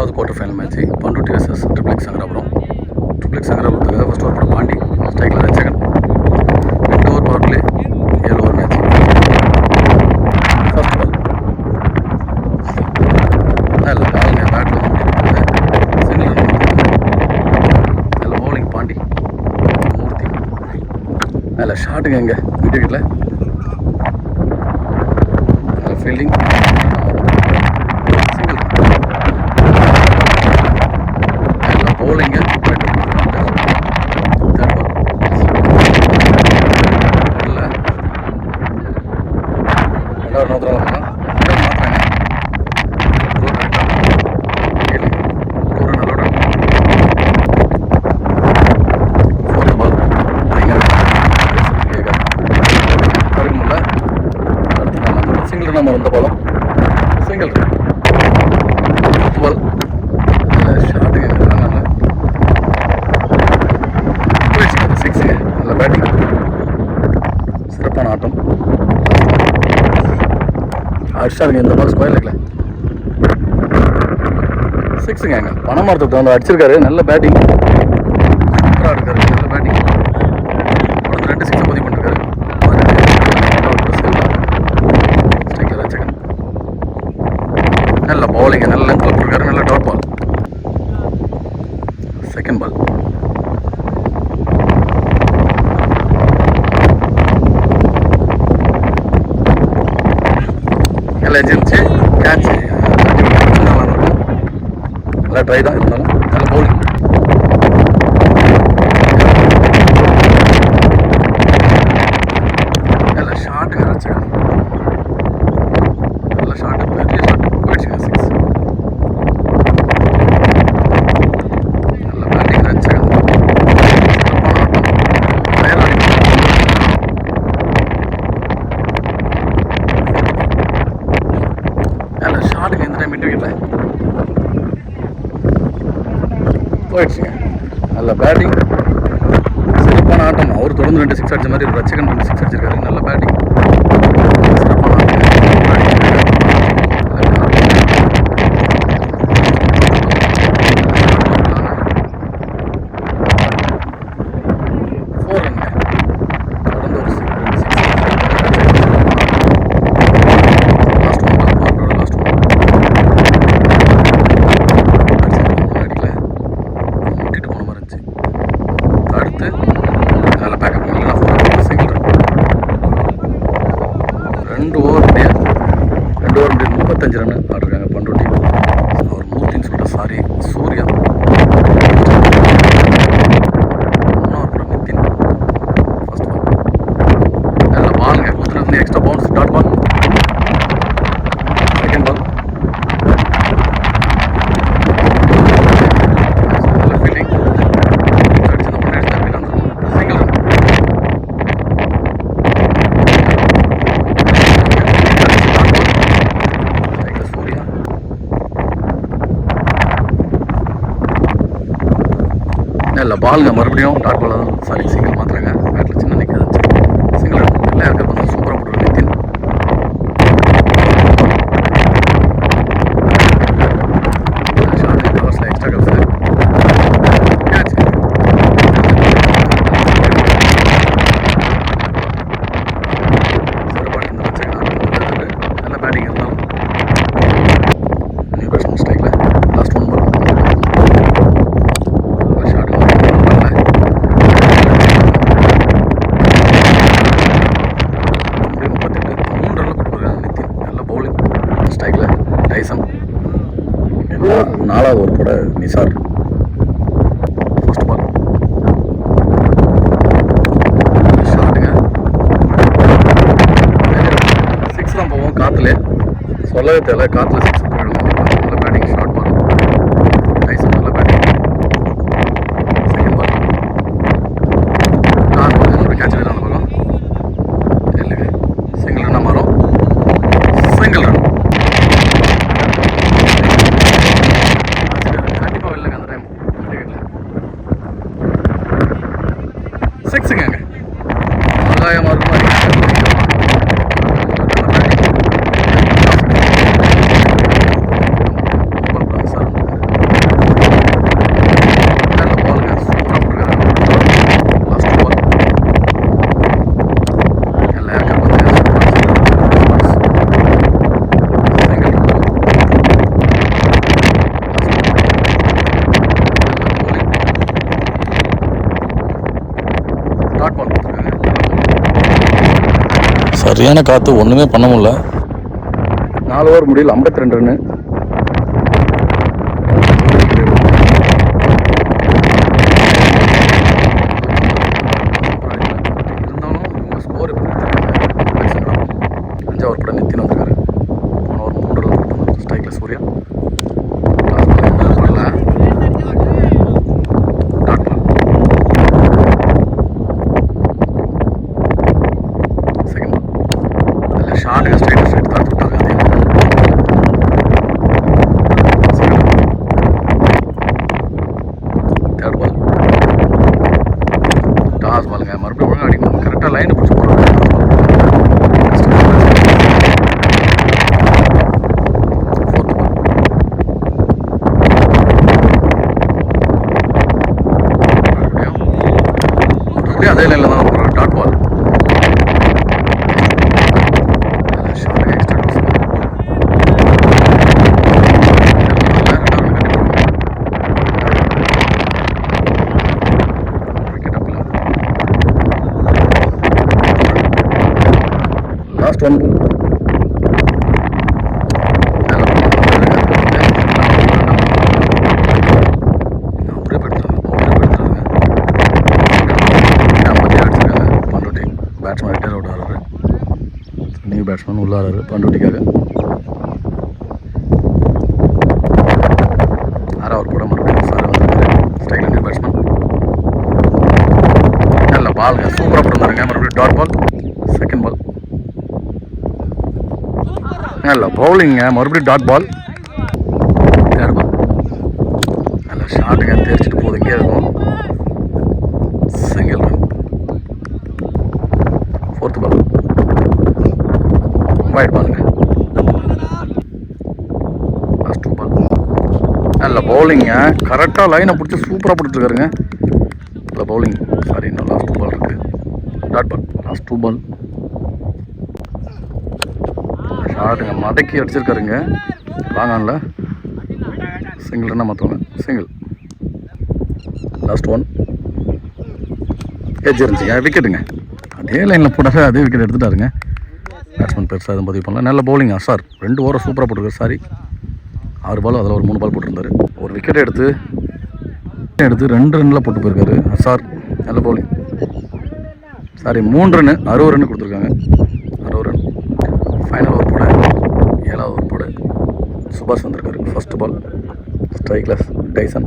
மூணாவது quarter final match Panruti versus Triplex Sankarapuram. Triplex சங்கராபுரத்துக்காக first over போட பாண்டி ஸ்ட்ரைக்கில் Rachagan. 2 over power play 7 over match. First ball நல்ல பாலுங்க, பேட்டில் சிங்கிள் ரன். நல்ல பவுலிங் பாண்டி மூர்த்தி. நல்ல ஷாட்டுங்க எங்க விக்கெட்டில். நல்ல ஃபீல்டிங். நம்ம வந்த பாலம் சிங்கிள் பால். ஷாட்டுங்க சிக்ஸுங்க. நல்ல பேட்டிங், சிறப்பான ஆட்டம். அடிச்சாருங்க இந்த பால் ஸ்கொயர் லெக்கில் சிக்ஸுங்க. எங்க பணமரத்தை வந்து அடிச்சிருக்காரு. நல்ல பேட்டிங், சூப்பராக இருக்காரு. நல்ல பேட்டிங். தொடர்ந்து 2 சிக்ஸை பதிவு பண்ணிருக்காரு. நல்ல பவுலிங்க, நல்ல லென்த் போட்டிருக்காரு. நல்ல டாட் பால். செகண்ட் பால் நல்லா எஜிருந்துச்சு. கேட்ச் நல்லா இருக்கும். நல்லா ட்ரை தான் இருந்தாலும் நல்ல பவுலிங். நல்ல ஷாட்டுங்க ரச்சகன். நல்ல ஷாட்டு, பெரிய ஷாட்டு. போயிடுச்சுங்க சிக்ஸ். நல்ல பேட்டிங் ரச்சகன். நல்ல ஷாட்டுங்க. இந்த டைம் விக்கெட்டில் போயிடுச்சுங்க. நல்ல பேட்டிங், சிறப்பான ஆட்டம். அவர் தொடர்ந்து 2 சிக்ஸ் அடிச்ச மாதிரி ரச்சகன் 2 சிக்ஸ் அடிச்சிருக்காரு. நல்ல பேட்டிங், சிறப்பான ஆட்டம். நல்ல பேக்கப். Single run. 2 ஓவர் முடிய 35 ரன் ஆடுறாங்க பண்ருட்டி. அவர் மூர்த்தின்னு சொல்லிட்டு sorry Surya. 3 Nithin. First ball நல்ல பாலுங்க. குத்துறது extra bounce, dot ball. Second ball நல்ல ஃபீல்டிங். இல்லை பாலுங்க மறுபடியும் டாட் பால் தான். Sorry single மாத்திரங்க. பேட்டில் சின்ன நிற்காது. சிங்கிள் எல்லாம் இருக்கிறது வந்து சூப்பராக போட்டுருக்கு நித்தின். ஷார்ட் கவர்ஸில் எக்ஸ்ட்ரா கவர்ஸில் கேட்ச். சிறப்பாக இந்த வச்சுக்கலாம். நல்ல பேட்டிங் இருந்தாலும் நியூ பேட்ஸ்மேன் ஸ்ட்ரைக்கில் லாஸ்ட் 1 பால். டைசன் 4வது ஓவர் போட நிசார். ஃபர்ஸ்ட் பால் ஷாட்டுங்க. 6 தான் போவோம். காற்றுல சொல்லவே தேவை. காற்றுல 6 போயிடும். நல்ல பேட்டிங், ஷார்ட் பால். டைசன் நல்ல batting. Second ball last ball என்னோட கேட்ச் வேணும். அந்த பக்கம் இல்லைங்க. சிங்கிள் ரன்னாக மாறும். Single run. சிக்ஸுங்க. ஆகாயமாக இருக்கும். கடுமையான காற்று, ஒன்றுமே பண்ண முடியல. 4 ஓவர் முடியல, 52 ரன்னு. இருந்தாலும் இவங்க ஸ்கோர் எப்படி எடுத்துருக்காங்க. 5 ஓவர் கூட நித்தின் வந்திருக்காரு. போன ஓவர் 3 ரன் போட்டு ஸ்ட்ரைக்கில் சூர்யா. ஷார்ட்டுக்கு ஸ்ட்ரைட் தான் விட்டாங்க. தேர்ட் பால் டாஸ் பாலுங்க. மறுபடியும் ஒழுங்காக அடிக்கணும். கரெக்டாக லைனை பிடிச்சி போடுறாங்க. மறுபடியும் அதே லைனில் தான் போடுறாங்க. Dot ball last one. Batsman retire out ஆகிறாரு. நியூ பேட்ஸ்மேன் உள்ளாராரு பண்ருட்டிக்காக. 6 ஓவர் போட மறுபடியும் சார் வந்துருக்காரு. ஸ்டைலில் நியூ பேட்ஸ்மேன். நல்ல பாலுங்க, சூப்பராக போட்டுருந்தாருங்க. மறுபடியும் டாட் பால். செகண்ட் பால் நல்ல பவுலிங்க. மறுபடியும் டாட் பால். தேர்ட் பால் நல்ல ஷாட்டுங்க, தெரிச்சிட்டு போகுது. இங்கே இருக்கும் single run. Fourth ball wide பாலுங்க. லாஸ்ட் 2 பால் நல்ல பவுலிங்க. கரெக்டாக லைனை பிடிச்சி சூப்பராக போட்டுருக்காருங்க. நல்ல பவுலிங். சாரி, இன்னும் லாஸ்ட் 2 பால் இருக்குது. Dot ball. லாஸ்ட் 2 பால் ஷாட்டுங்க, மடக்கி அடிச்சிருக்காருங்க. லாங் ஆனில் சிங்கிள் ரன்னாக மாற்றுவாங்க. சிங்கிள். லாஸ்ட் 1 ஏஜ் இருந்துச்சுங்க. விக்கெட்டுங்க. அதே லைனில் போட்டால் அதே விக்கெட் எடுத்துட்டாருங்க. பேட்ஸ்மேன் பெருசாக எதுவும் பதிவு பண்ணல. நல்ல பவுலிங்கா சார். 2 ஓவரை சூப்பராக போட்டுருக்காரு. சாரி, 6 பால், அதில் ஒரு 3 பால் போட்டிருந்தாரு. ஒரு விக்கெட் எடுத்து 2 ரன்னில் போட்டு போயிருக்காரு சார். நல்ல பவுலிங். சாரி, 3 ரன்னு 60 ரன்னு கொடுத்துருக்காங்க. 60 ரன். ஃபைனல் ஓவர் போட 7வது ஓவர் போட சுபாஷ் வந்திருக்காரு. ஃபர்ஸ்ட் பால் ஸ்ட்ரைக்லெஸ் டைசன்.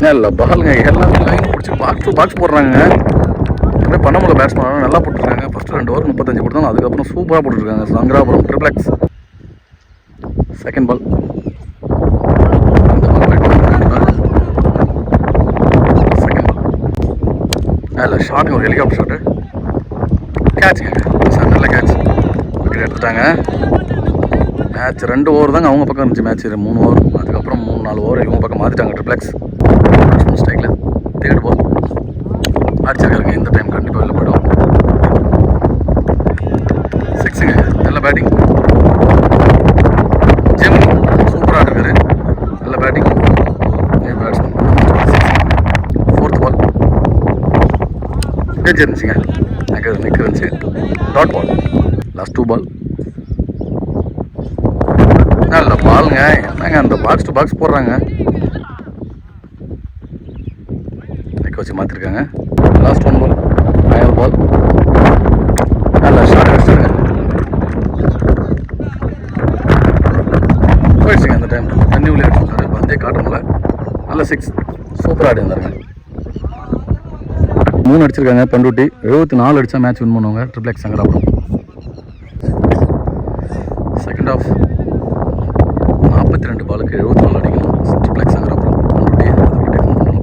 நல்ல பாலுங்க. எல்லாமே லைன் பிடிச்சி பாக்ஸ் டு பாக்ஸ் போடுறாங்க. எதுவுமே பண்ண முடியல. பேட்ஸ்மேன் நல்லா போட்டுருக்காங்க. ஃபஸ்ட்டு 2 ஓவர் 35 கொடுத்தாங்க. அதுக்கப்புறம் சூப்பராக போட்டுருக்காங்க. சங்கராபுரம் ட்ரிப்ளெக்ஸ். செகண்ட் பால் நல்ல ஷாட்டுங்க. ஒரு ஹெலிகாப்டர் ஷாட்டு. கேட்சுங்க சார். நல்ல கேட்ச். விக்கெட் எடுத்துட்டாங்க. மேட்ச் 2 ஓவர் தாங்க அவங்க பக்கம் இருந்துச்சு. Match 3 over. அதுக்கப்புறம் 3-4 ஓவர் இவங்க பக்கம் மாற்றிட்டாங்க. ட்ரிப்ளெக்ஸ் ஸ்ட்ரைக்கில். தேர்ட் பால் அடிச்சிருக்காருங்க. இந்த டைம் கண்டிப்பாக வெளில போய்டும். 6ங்க. நல்ல பேட்டிங். ஜெமினி சூப்பராக இருக்காரு. நல்ல பேட்டிங். பேட்ஸ்மேன். 4th பால் கேட்ச் இருந்துச்சுங்க. நிற்க இருந்துச்சு. Dot ball. லாஸ்ட் 2 பால் நல்ல பாலுங்க. என்னங்க அந்த பாக்ஸ் டு பாக்ஸ் போடுறாங்க. நிற்க வச்சு மாற்றிருக்காங்க. லாஸ்ட் 1 பால் 9வது பால் நல்ல ஷார்ட் அடிச்சாங்க. போயிடுச்சுங்க. அந்த டைம் தண்ணி உள்ளே அடிச்சுட்டாரு. பந்தே காட்டணும்ல. நல்ல 6 சூப்பராக ஆடி இருந்தாருங்க. 3 அடிச்சிருக்காங்க பண்ருட்டி. 74 அடித்தா மேட்ச் வின் பண்ணுவாங்க. ட்ரிப்ளெக்ஸ் சங்கராபுரம். செகண்ட் ஆஃப் 42 பாலுக்கு 74 அடிக்கணும். ட்ரிப்ளெக்ஸ் சங்கராபுரம் பண்ருட்டி.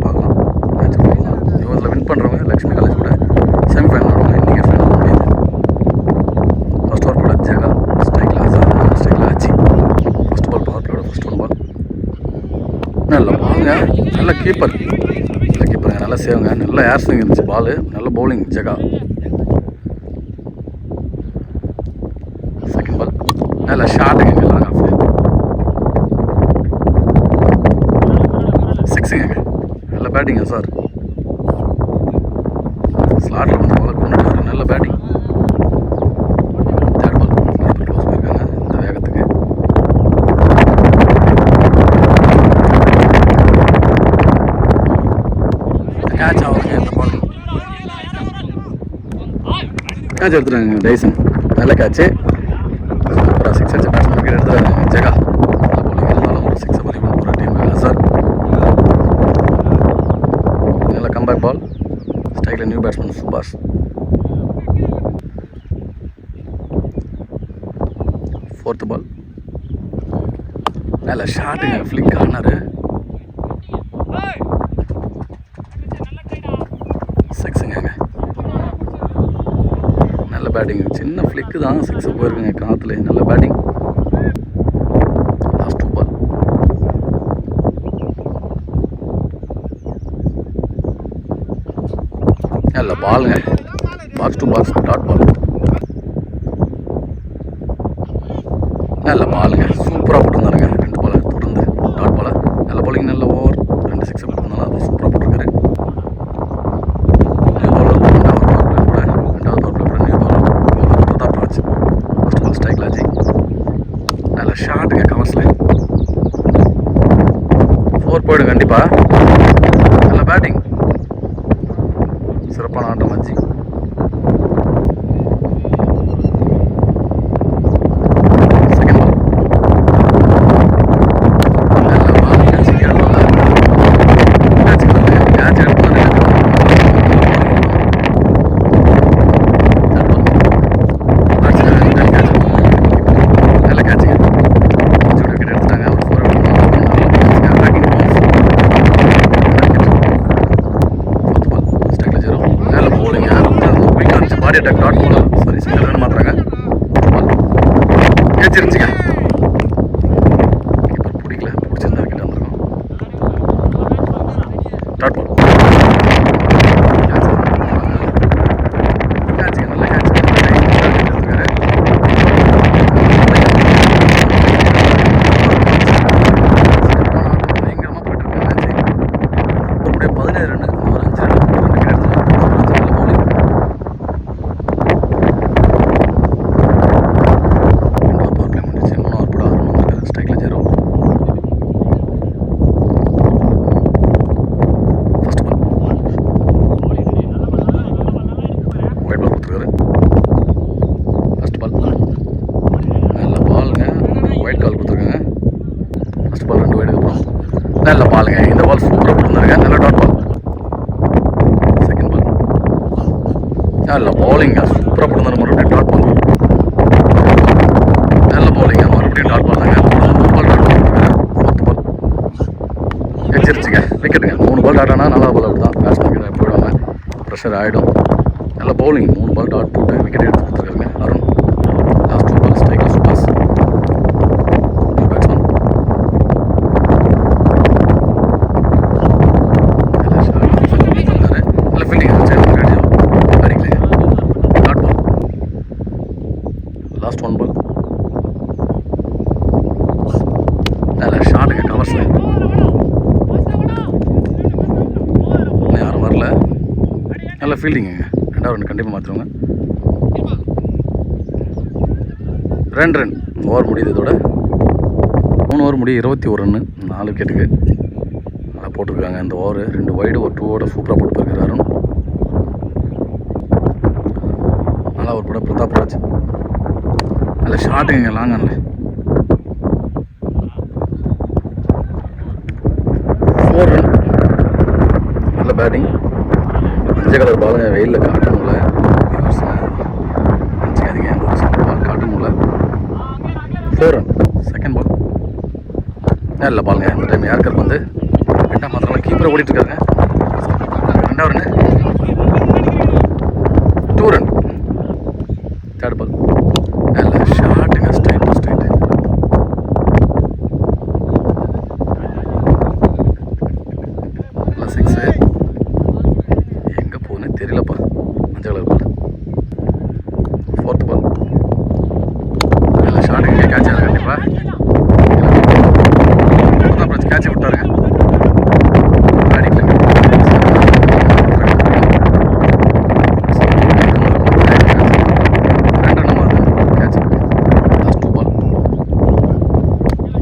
பார்க்கலாம். மேட்ச் பார்க்கலாம். இவங்க வின் பண்ணுறவங்க லக்ஷ்மி காலேஜ் கூட செமிஃபைனல் ஆடுவாங்க. இன்றைக்கி ஃபைனல் முடியுது. ஃபஸ்ட் ஓவர் போட ஜெகா ஸ்ட்ரைக்கில் ஆச்சு. ஃபஸ்ட் பால் பவர் பிளேயோட ஃபஸ்ட் 1 பால் நல்ல பாலுங்க. நல்ல கீப்பர். நல்ல சேவுங்க. நல்ல ஏர் ஸ்விங் இருந்துச்சு. பால் நல்ல பவுலிங் ஜெகா. செகண்ட் பால் நல்ல ஷாட்டுங்க. லாங் ஆஃப் 6ங்க. நல்ல பேட்டிங்க சார். ஸ்லாட்டில் வந்து பால் கொண்டுட்டு நல்ல பேட்டிங். கேட்ச் எடுத்துட்டாங்க டைசன். நல்ல கேட்ச்சு. சூப்பராக 6 அடிச்சு பேட்ஸ்மேன் விக்கெட் எடுத்துட்டாங்க ஜெகா. இருந்தாலும் ஒரு 6 பதிவு பண்ண போகிற டீம் அசார். நல்ல கம்பேக் பால். ஸ்ட்ரைக்கில் நியூ பேட்ஸ்மேன் சுபாஷ். Fourth ball. நல்ல ஷாட்டுங்க, ஃப்ளிக் ஆனார். 6ங்க. நல்ல பேட்டிங். சின்ன ஃப்ளிக்கு தான் 6 போயிருக்குங்க காற்றுல. நல்ல பேட்டிங். Last 2 ball. நல்ல பாலுங்க. Box to box dot ball. நல்ல பாலுங்க. சூப்பராக போட்டுருந்தாருங்க 2 பால் தொடர்ந்து டாட் பால். நல்ல பாலிங். நல்ல ஓவர் 2 6 போட்டிருந்தாலும் அது சூப்பராக போட்டிருக்காரு. நியூ பாலர் ரெண்டாவது பவர் பிளே கூட new bowler Pratap Raj. First ball ஸ்ட்ரைக்கில் அஜய். நல்ல ஷாட்டுங்க கவர்ஸில். 4 போய்டும் கண்டிப்பாக. நல்ல பேட்டிங். சிறப்பான ஆட்டம் Ajay. Dot ball. Sorry single run மாத்துறாங்க. கேச்சிருச்சுங்க. கீப்பர் பிடிக்கல. பிடிச்சிருந்தா விக்கெட் வந்துருக்கும். Dot ball. கேட்சுங்க. நல்ல கேட்ச். பயங்கரமாக போயிட்டு இருக்கு மேட்ச். ஒரு 17 ரன், ஒரு 5 ரன் விக்கெட் எடுத்து நல்ல பாலுங்க. இந்த பால் சூப்பராக போட்டுருந்தாருங்க. நல்ல டாட் பால். Second ball. நல்ல பவுலிங்க. சூப்பராக போட்டுருந்தாரு. மறுபடியும் டாட் பால். நல்ல பவுலிங்க. மறுபடியும் டாட் பால் தாங்க. 3 ball dot ball. Fourth ball. எச்சிருச்சுங்க. விக்கெட்டுங்க. 3 பால் டாட் ஆனால் 4வது பால் அப்படி தான். பேட்ஸ்மேன் போயிடாமல் ப்ரெஷர் ஆகிடும். நல்ல பவுலிங். 3 பால் டாட் போட்டு விக்கெட் எடுத்து கொடுத்துருக்காருங்க அருண். லாஸ்ட் 2 பால் ஸ்ட்ரைக்கில் சுபாஷ். லாஸ்ட் 1 பால். நல்ல ஷாட்டுங்க கவர்ஸில். இன்னும் யாரும் வரல. நல்ல ஃபீல்டிங்குங்க. 2வது ரன் கண்டிப்பாக மாற்றுவாங்க. 2 ரன் ஓவர் முடியுது. இதோட 3 ஓவர் முடியும். 21 ரன்னு 4 விக்கெட்டுக்கு நல்லா போட்டிருக்காங்க. இந்த ஓவர் 2 வைடு ஒரு 2 சூப்பராக போட்டு போயிருக்காரு அருண். நல்லா ஒரு படம் பிரதாப் ராஜ். நல்ல ஷாட்டுங்க லாங்கன்ல. 4 ரன். நல்ல பேட்டிங். மஞ்சள் கலர் பாலுங்க. வெயிலில் காட்டணும்ல. நினச்சிக்காதீங்க. ஒரு சில பால் காட்டணும்ல. 4 ரன். Second ball. நல்ல பாலுங்க. இந்த டைம் யாருக்கர் வந்து 2ஆம் மாத்திரம் கீப்பரை ஓடிட்டுருக்காருங்க. 2வது ரன். 2 ரன். Third ball. நல்ல ஷாட்டுங்க. Straight to straight. நல்ல 6. எங்கே போகுதுன்னு தெரியலப்பா. மஞ்சள் கலர் பால். ஃபோர்த் பால். நல்ல ஷாட்டுங்க. கேட்ச் ஆகல கண்டிப்பாக. கேட்சை விட்டாருங்க. அடிக்கல.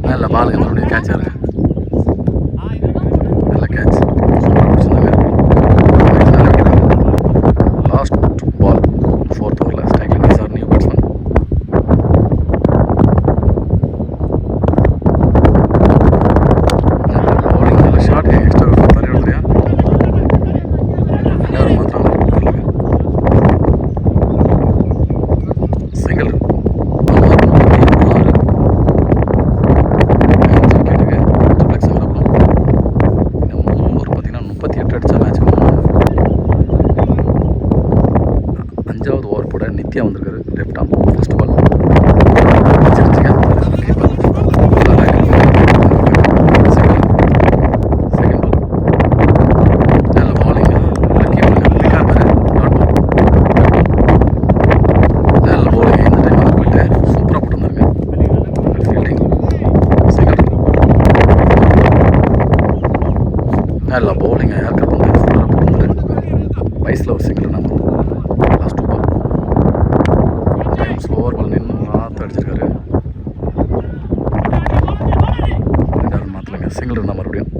நல்ல பாலுங்க. மறுபடியும் கேட்ச் ஆகுங்க. நல்ல கேட்ச். சூப்பராக பிடிச்சிருந்தாங்க. லாஸ்ட் பால் 4th ஓவரில் நல்ல பவுலிங் யார் கப்பங்க ஃபுல்லாக போட்டுருந்தாரு. வயசில் ஒரு சிங்கிள் நம்பர். லாஸ்ட் 2 பால் டைம் ஸ்லோவர் பால் நின்று மாற்ற அடிச்சிருக்காரு. மாற்றலைங்க சிங்கிள் இருந்தால் மறுபடியும்.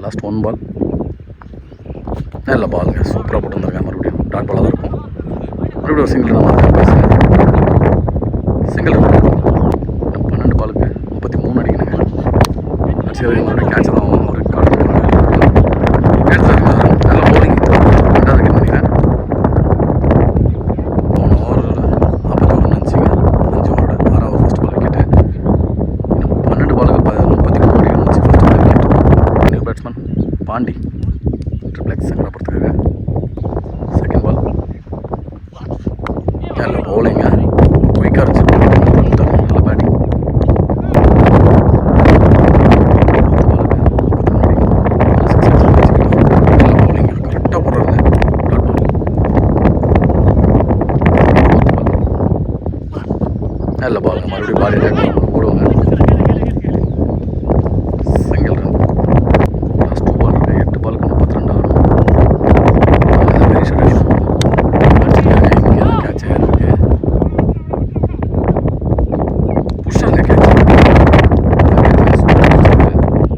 லாஸ்ட் 1 பால் நல்ல பாலுங்க சூப்பராக போட்டுருந்தாருங்க. மறுபடியும் டாட் பாலாக தான் இருக்கும். மறுபடியும் ஒரு சிங்கிள் இருந்தால் பேசுங்க. சிங்கிள் 12 பாலுக்கு 33 அடிக்கணுங்க. அடிச்சு மறுபடியும் கேட்ச் தான் ஒரு காட்டு எடுத்துருங்க. நல்ல பவுலிங் 2வது விக்கெட் நினைக்கிறேன். 3 ஓவர் 41 நினச்சிங்க. 5 ஓவரோட 6வது ஃபஸ்ட் பால் விக்கெட்டு. இன்னும் 12 பாலுக்கு 33 அடிக்கணும் நினச்சி first ball wicket. New batsman Pandi Triplex சங்கடப்படுத்துக்காக. செகண்ட் பால் நல்ல பவுலிங்க குயிக்காக இருந்துச்சு. நல்ல பேட்டிங். கரெக்டாக போடுறாங்க. நல்ல பாலுங்க மறுபடியும் பாடி அட்டாக் போடுவாங்க. Single run. லாஸ்ட் 2 பால் இருக்குது. 8 பாலுக்கு 32 ஆகணும். பெரிய ஷாட் அடிக்கணும். இங்கே கேட்ச் ஆகிருக்கு. புஷ்ஷாங்க கேட்ச்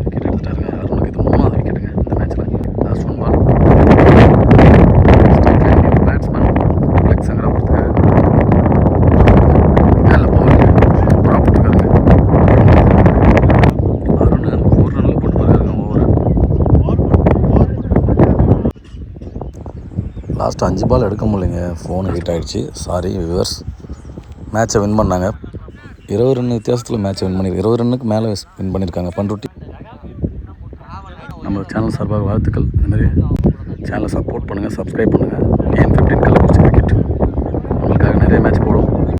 விக்கெட் எடுத்துட்டாருங்க. அருணுக்கு இது 3வது விக்கெட்டுங்க இந்த மேட்ச்சில். லாஸ்ட் 1 பால் பேட்ஸ்மேன் பிளக் சங்கராபுரத்துக்கு நல்ல பவுலிங் சூப்பராக போட்டுருக்காருங்க. அருண் 4 ரன்னில் போட்டு போயிருக்காருங்க ஓவர். லாஸ்ட் 5 பால் எடுக்க முடியலைங்க. ஃபோன் ஹீட் ஆகிடுச்சு. Sorry viewers. மேட்சை வின் பண்ணாங்க. 20 ரன் வித்தியாசத்தில் மேட்சை வின் பண்ணியிருக்காங்க. 20 ரன்னுக்கு மேலே வின் பண்ணியிருக்காங்க பண்ருட்டி. நம்ம சேனல் சார்பாக வாழ்த்துக்கள். இந்தமாதிரி சேனலை சப்போர்ட் பண்ணுங்கள், சப்ஸ்கிரைப் பண்ணுங்கள். TN15 கள்ளக்குறிச்சி கிரிக்கெட் உங்களுக்காக நிறைய மேட்ச் போடும்.